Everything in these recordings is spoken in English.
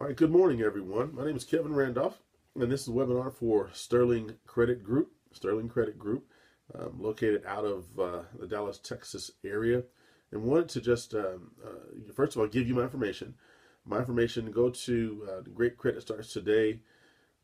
All right, good morning, everyone. My name is Kevin Randolph, and this is a webinar for Sterling Credit Group. Sterling Credit Group, located out of the Dallas, Texas area, and wanted to just first of all give you my information. My information. Go to Great Credit Starts Today,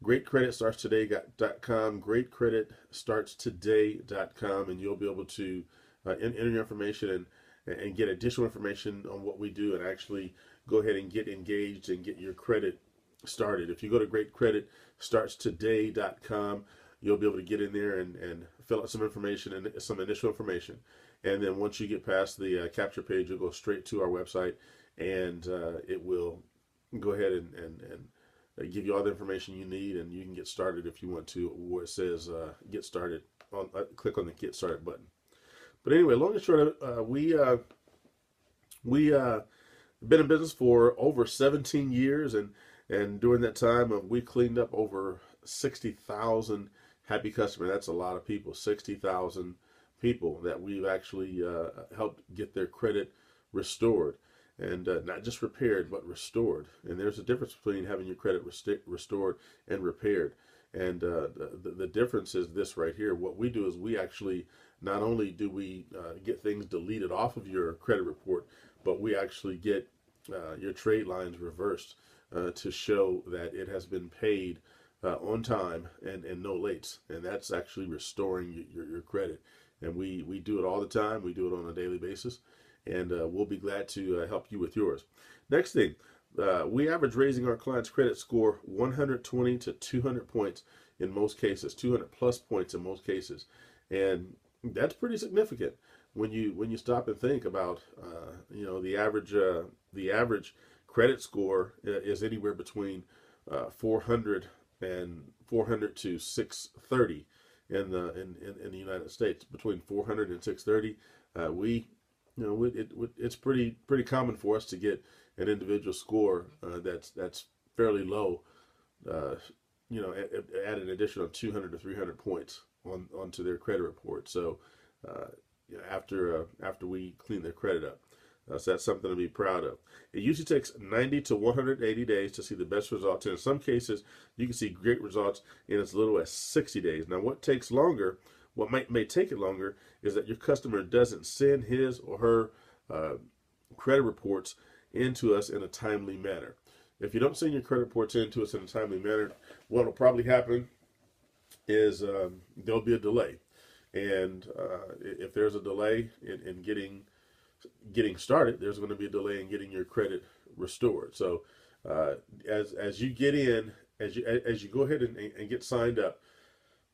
greatcreditstartstoday.com, greatcreditstartstoday.com, and you'll be able to enter your information and get additional information on what we do and actually go ahead and get engaged and get your credit started. If you go to greatcreditstartstoday.com, you'll be able to get in there and fill out some information and some initial information. And then once you get past the capture page, you'll go straight to our website, and it will go ahead and give you all the information you need, and you can get started if you want to, where it says get started. Click on the get started button. But anyway, long and short of it, we been in business for over 17 years, and during that time, we cleaned up over 60,000 happy customers. That's a lot of people. 60,000 people that we've actually helped get their credit restored, and not just repaired, but restored. And there's a difference between having your credit restored and repaired. And the difference is this right here. What we do is we actually, not only do we get things deleted off of your credit report, but we actually get your trade lines reversed to show that it has been paid on time and no lates. And that's actually restoring your credit. And we do it all the time. We do it on a daily basis. And we'll be glad to help you with yours. Next thing, we average raising our clients' credit score 120 to 200 points in most cases, 200 plus points in most cases. And that's pretty significant when you stop and think about the average credit score is anywhere between 400 to 630 in the United States. Between 400 and 630, it's pretty common for us to get an individual score that's fairly low, add an additional 200 to 300 points onto their credit report. So after we clean their credit up. So that's something to be proud of. It usually takes 90 to 180 days to see the best results. And in some cases, you can see great results in as little as 60 days. Now, what takes longer, what may take it longer, is that your customer doesn't send his or her credit reports into us in a timely manner. If you don't send your credit reports into us in a timely manner, what will probably happen is there'll be a delay. And if there's a delay in getting started, there's going to be a delay in getting your credit restored. So as you get in, as you go ahead and get signed up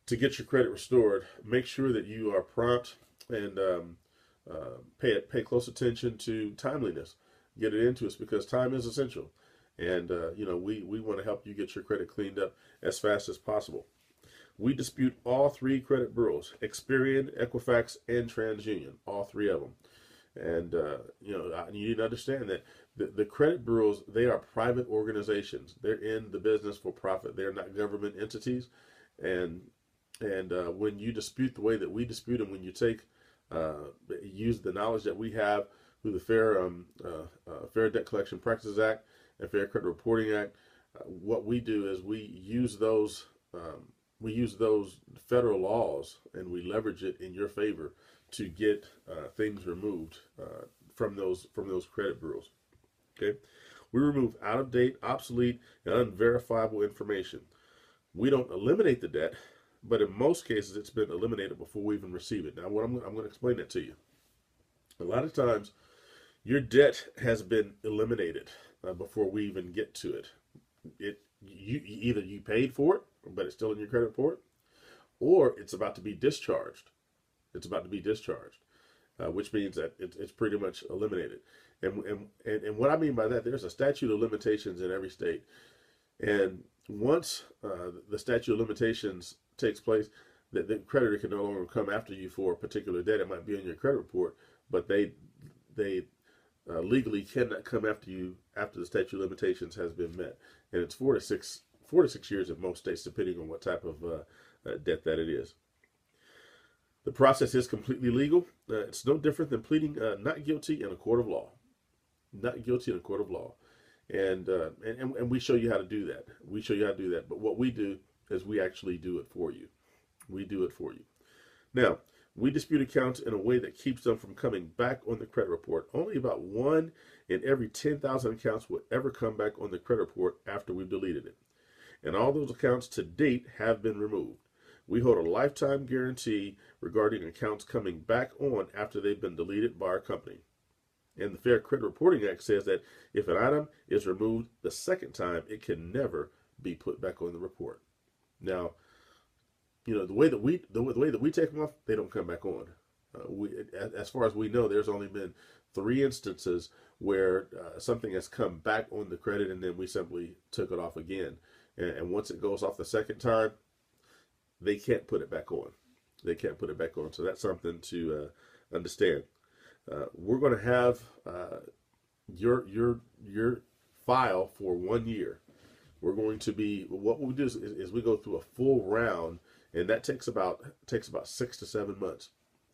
to get your credit restored, make sure that you are prompt and pay close attention to timeliness. Get it into us, because time is essential. And we want to help you get your credit cleaned up as fast as possible. We dispute all three credit bureaus: Experian, Equifax, and TransUnion, all three of them. And you need to understand that the credit bureaus, they are private organizations. They're in the business for profit. They're not government entities. And when you dispute the way that we dispute them, when you use the knowledge that we have through the Fair Debt Collection Practices Act and Fair Credit Reporting Act, what we do is we use those federal laws and we leverage it in your favor to get things removed from those credit bureaus. Okay, we remove out of date, obsolete, and unverifiable information. We don't eliminate the debt, but in most cases it's been eliminated before we even receive it. Now, I'm going to explain that to you. A lot of times, your debt has been eliminated before we even get to it. Either you paid for it, but it's still in your credit report, or it's about to be discharged. It's about to be discharged, which means that it's pretty much eliminated. And what I mean by that, there's a statute of limitations in every state. And once the statute of limitations takes place, the creditor can no longer come after you for a particular debt. It might be on your credit report, but they legally cannot come after you after the statute of limitations has been met. And it's 4 to 6 years in most states, depending on what type of debt that it is. The process is completely legal. It's no different than pleading not guilty in a court of law. Not guilty in a court of law. And we show you how to do that. We show you how to do that. But what we do is we actually do it for you. We do it for you. Now, we dispute accounts in a way that keeps them from coming back on the credit report. Only about 1 in every 10,000 accounts will ever come back on the credit report after we've deleted it. And all those accounts to date have been removed. We hold a lifetime guarantee regarding accounts coming back on after they've been deleted by our company. And the Fair Credit Reporting Act says that if an item is removed the second time, it can never be put back on the report. Now, the way that we take them off, they don't come back on. As far as we know, there's only been 3 instances where something has come back on the credit, and then we simply took it off again. And once it goes off the second time, they can't put it back on. They can't put it back on. So that's something to understand. We're going to have your file for 1 year. We're going to be, what we do is we go through a full round, and that takes about 6 to 7 months.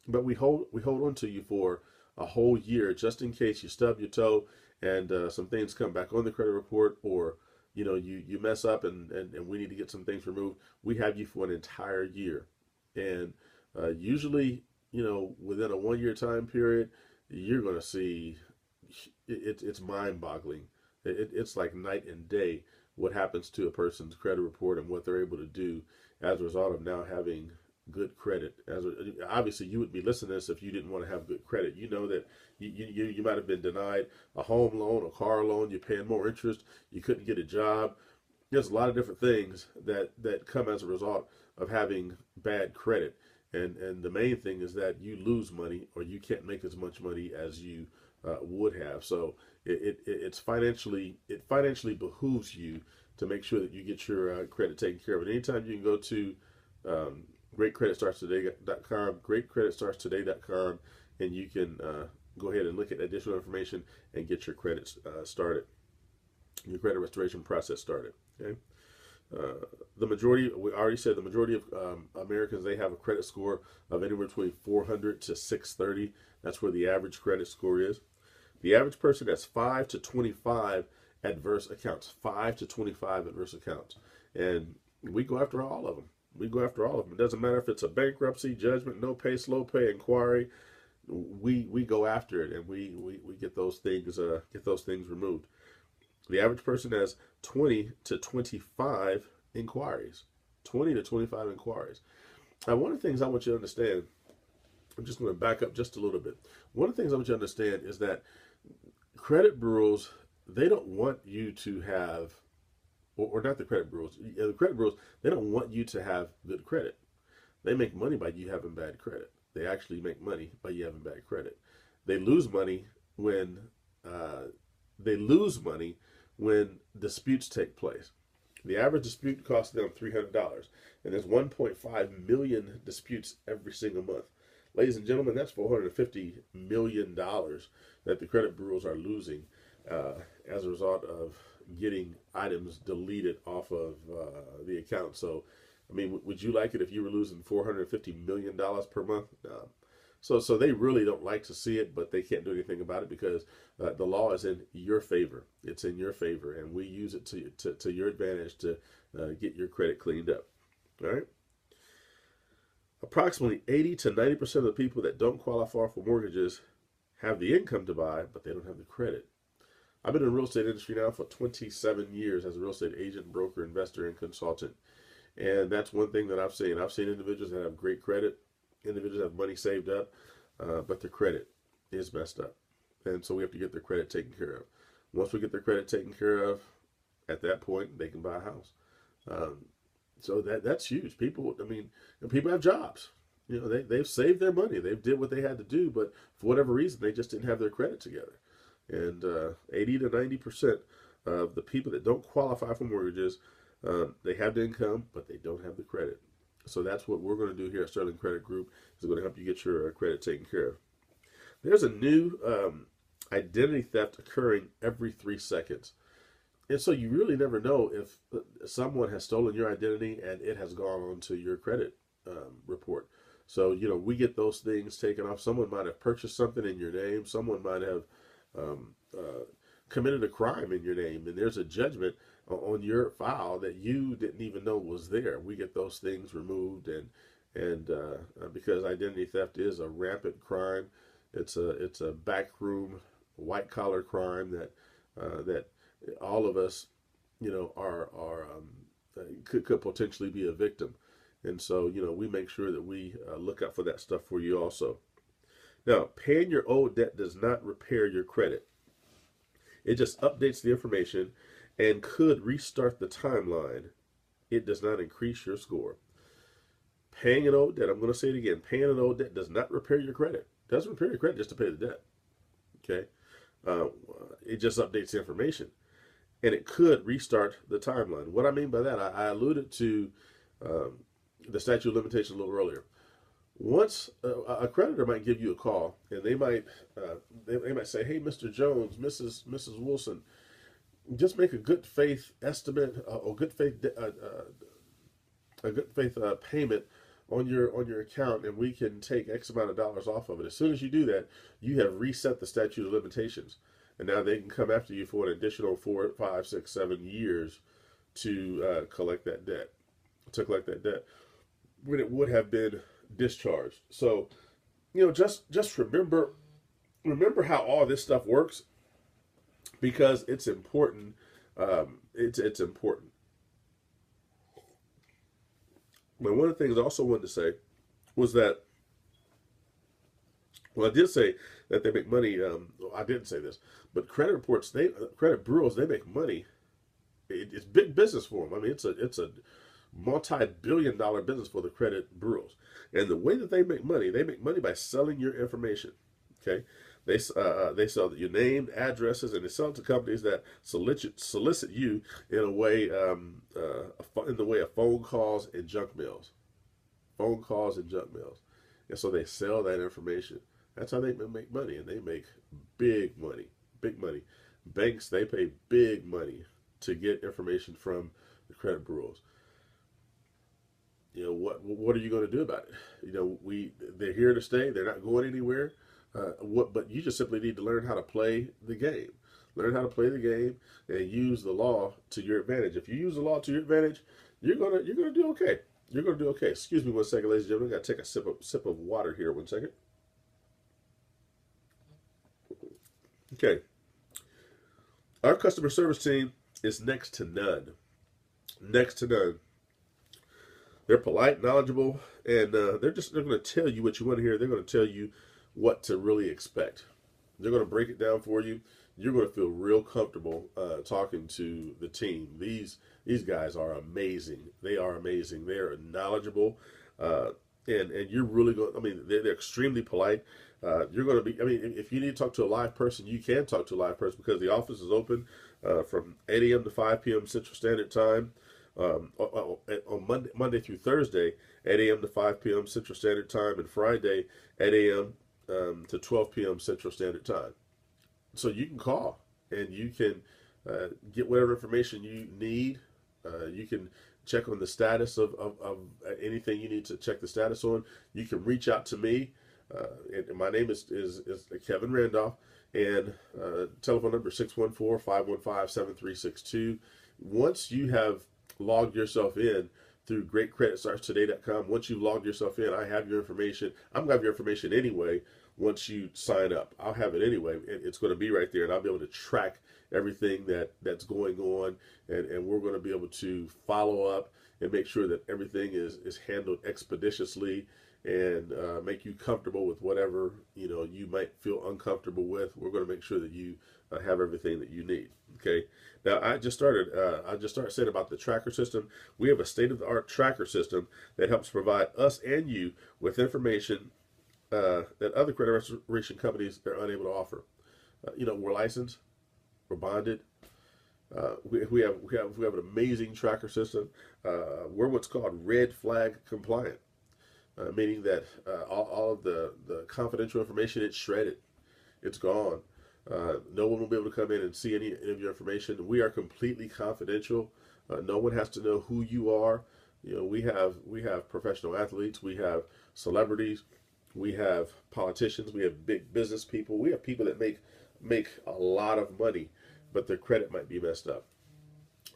But we hold on to you for a whole year, just in case you stub your toe and some things come back on the credit report, or you mess up and we need to get some things removed. We have you for an entire year. And usually, within a 1 year time period, you're going to see it's mind-boggling. It's like night and day what happens to a person's credit report and what they're able to do as a result of now having good credit. Obviously, you would be listening to this if you didn't want to have good credit. You know that you might have been denied a home loan, a car loan. You're paying more interest. You couldn't get a job. There's a lot of different things that come as a result of having bad credit. And the main thing is that you lose money, or you can't make as much money as you would have. So it financially behooves you to make sure that you get your credit taken care of. And anytime you can go to greatcreditstartstoday.com, greatcreditstartstoday.com, and you can go ahead and look at additional information and get your credits started, your credit restoration process started. Okay. We already said the majority of Americans, they have a credit score of anywhere between 400 to 630. That's where the average credit score is. The average person has 5 to 25 adverse accounts. 5 to 25 adverse accounts. And we go after all of them. It doesn't matter if it's a bankruptcy, judgment, no pay, slow pay, inquiry. We go after it, and we get those things removed. The average person has 20 to 25 inquiries. 20 to 25 inquiries. Now, one of the things I want you to understand, I'm just going to back up just a little bit. One of the things I want you to understand is that credit bureaus, they don't want you to have, or not the credit bureaus, the credit bureaus, they don't want you to have good credit. They make money by you having bad credit. They actually make money by you having bad credit. They lose money when disputes take place. The average dispute costs them $300, and there's 1.5 million disputes every single month. Ladies and gentlemen, that's $450 million that the credit bureaus are losing as a result of getting items deleted off of the account. So, I mean, would you like it if you were losing $450 million per month? No. So they really don't like to see it, but they can't do anything about it because the law is in your favor. It's in your favor, and we use it to your advantage to get your credit cleaned up. All right? Approximately 80 to 90% of the people that don't qualify for mortgages have the income to buy, but they don't have the credit. I've been in the real estate industry now for 27 years as a real estate agent, broker, investor, and consultant. And that's one thing that I've seen. I've seen individuals that have great credit, individuals have money saved up, but their credit is messed up. And so we have to get their credit taken care of. Once we get their credit taken care of, at that point, they can buy a house. So that's huge. People have jobs. They've saved their money. They've did what they had to do, but for whatever reason, they just didn't have their credit together. And 80 to 90% of the people that don't qualify for mortgages, they have the income, but they don't have the credit. So that's what we're going to do here at Sterling Credit Group, is going to help you get your credit taken care of. There's a new identity theft occurring every 3 seconds. And so you really never know if someone has stolen your identity and it has gone onto your credit report. So, we get those things taken off. Someone might have purchased something in your name. Someone might have committed a crime in your name, and there's a judgment on your file that you didn't even know was there. We get those things removed, and because identity theft is a rampant crime, it's a backroom white collar crime that all of us, are could potentially be a victim. And so, we make sure that we look out for that stuff for you also. Now, paying your old debt does not repair your credit. It just updates the information and could restart the timeline. It does not increase your score. Paying an old debt, I'm going to say it again, paying an old debt does not repair your credit. It doesn't repair your credit just to pay the debt. Okay? It just updates the information. And it could restart the timeline. What I mean by that, I alluded to the statute of limitations a little earlier. Once a creditor might give you a call, and they might say, "Hey, Mr. Jones, Mrs. Wilson, just make a good faith estimate or a good faith payment on your account, and we can take X amount of dollars off of it." As soon as you do that, you have reset the statute of limitations, and now they can come after you for an additional 4, 5, 6, 7 years to collect that debt. When it would have been discharged. So, just remember how all this stuff works, because it's important. It's important. But one of the things I also wanted to say was that, well, I did say that they make money. I didn't say this, but credit bureaus, they make money. It's big business for them. I mean, it's a multi-billion-dollar business for the credit bureaus. And the way that they make money by selling your information. Okay, they sell your name, addresses, and they sell it to companies that solicit you in a way, in the way of phone calls and junk mails. And so they sell that information. That's how they make money, and they make big money. Banks, they pay big money to get information from the credit bureaus. What are you going to do about it? They're here to stay. They're not going anywhere. But you just simply need to learn how to play the game. Learn how to play the game and use the law to your advantage. If you use the law to your advantage, you're gonna do okay. You're gonna do okay. Excuse me 1 second, ladies and gentlemen. I gotta take a sip of water here. 1 second. Okay. Our customer service team is next to none. Next to none. They're polite, knowledgeable, and they're going to tell you what you want to hear. They're going to tell you what to really expect. They're going to break it down for you. You're going to feel real comfortable talking to the team. These guys are amazing. They are amazing. They are knowledgeable, and you're really going. I mean, they're extremely polite. You're going to be. I mean, if you need to talk to a live person, you can talk to a live person, because the office is open from 8 a.m. to 5 p.m. Central Standard Time. On Monday through Thursday, 8 a.m. to 5 p.m. Central Standard Time, and Friday, 8 a.m. To 12 p.m. Central Standard Time. So you can call, and you can get whatever information you need. You can check on the status of anything you need to check the status on. You can reach out to me. And my name is Kevin Randolph, and telephone number 614-515-7362. Once you have logged yourself in through greatcreditstartstoday.com, once you've logged yourself in, I have your information. I'm going to have your information anyway. Once you sign up, I'll have it anyway. It's going to be right there, and I'll be able to track everything that's going on, and we're going to be able to follow up and make sure that everything is handled expeditiously, and make you comfortable with whatever you might feel uncomfortable with. We're going to make sure that you have everything that you need. Okay. Now I just started saying about the tracker system. We have a state-of-the-art tracker system that helps provide us and you with information that other credit restoration companies are unable to offer. We're licensed, we're bonded. We have an amazing tracker system. We're what's called red flag compliant. Meaning that all of the confidential information, it's shredded, it's gone. No one will be able to come in and see any of your information. We are completely confidential. No one has to know who you are. We have professional athletes, we have celebrities, we have politicians, we have big business people, we have people that make a lot of money but their credit might be messed up.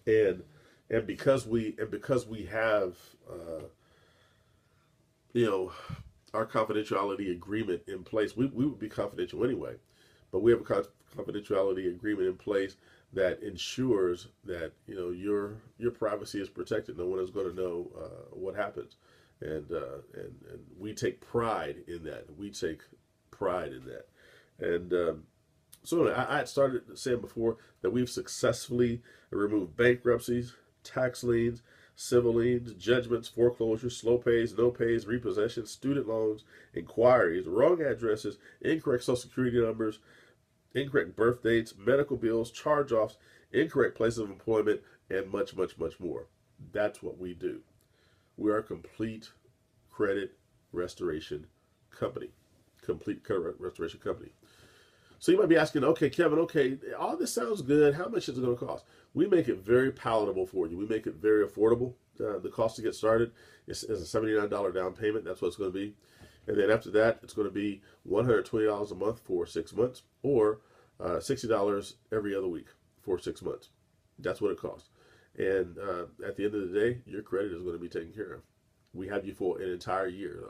And because we have you know, our confidentiality agreement in place, we would be confidential anyway, but we have a confidentiality agreement in place that ensures that, you know, your privacy is protected. No one is going to know what happens, and we take pride in that. We take pride in that, and so I had started saying before that we've successfully removed bankruptcies, tax liens, civil liens, judgments, foreclosures, slow pays, no pays, repossessions, student loans, inquiries, wrong addresses, incorrect social security numbers, incorrect birth dates, medical bills, charge-offs, incorrect places of employment, and much, much, much more. That's what we do. We are a complete credit restoration company. Complete credit restoration company. So you might be asking, okay, Kevin, okay, all this sounds good. How much is it going to cost? We make it very palatable for you. We make it very affordable. The cost to get started is a $79 down payment. That's what it's going to be. And then after that, it's going to be $120 a month for 6 months, or $60 every other week for 6 months. That's what it costs. And at the end of the day, your credit is going to be taken care of. We have you for an entire year,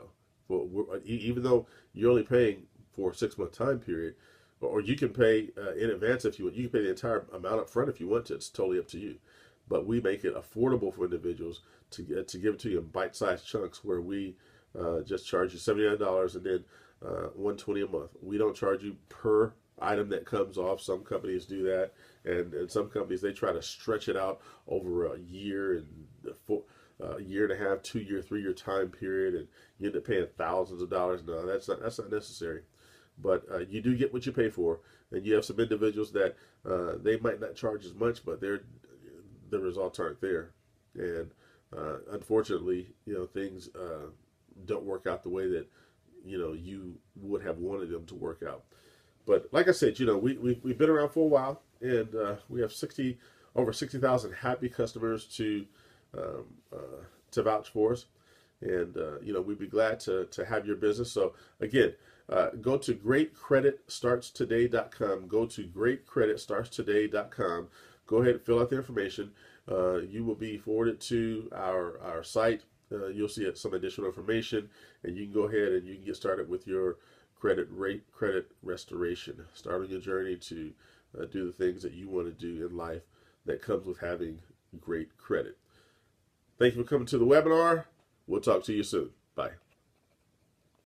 though. Even though you're only paying for a 6 month time period, or you can pay in advance if you want. You can pay the entire amount up front if you want to. It's totally up to you. But we make it affordable for individuals to give it to you in bite-sized chunks, where we just charge you $79 and then $120 a month. We don't charge you per item that comes off. Some companies do that, and some companies, they try to stretch it out over a year and a year and a half, 2 year, 3 year time period, and you end up paying thousands of dollars. No, that's not necessary. But you do get what you pay for, and you have some individuals that they might not charge as much, but the results aren't there, and unfortunately, you know, things don't work out the way that, you know, you would have wanted them to work out. But like I said, you know, we've been around for a while, and we have over 60,000 happy customers to vouch for us, and you know, we'd be glad to have your business. So again, go to greatcreditstartstoday.com. Go to greatcreditstartstoday.com. Go ahead and fill out the information. You will be forwarded to our site. You'll see some additional information, and you can go ahead and you can get started with your credit restoration. Start on your journey to do the things that you want to do in life that comes with having great credit. Thank you for coming to the webinar. We'll talk to you soon. Bye.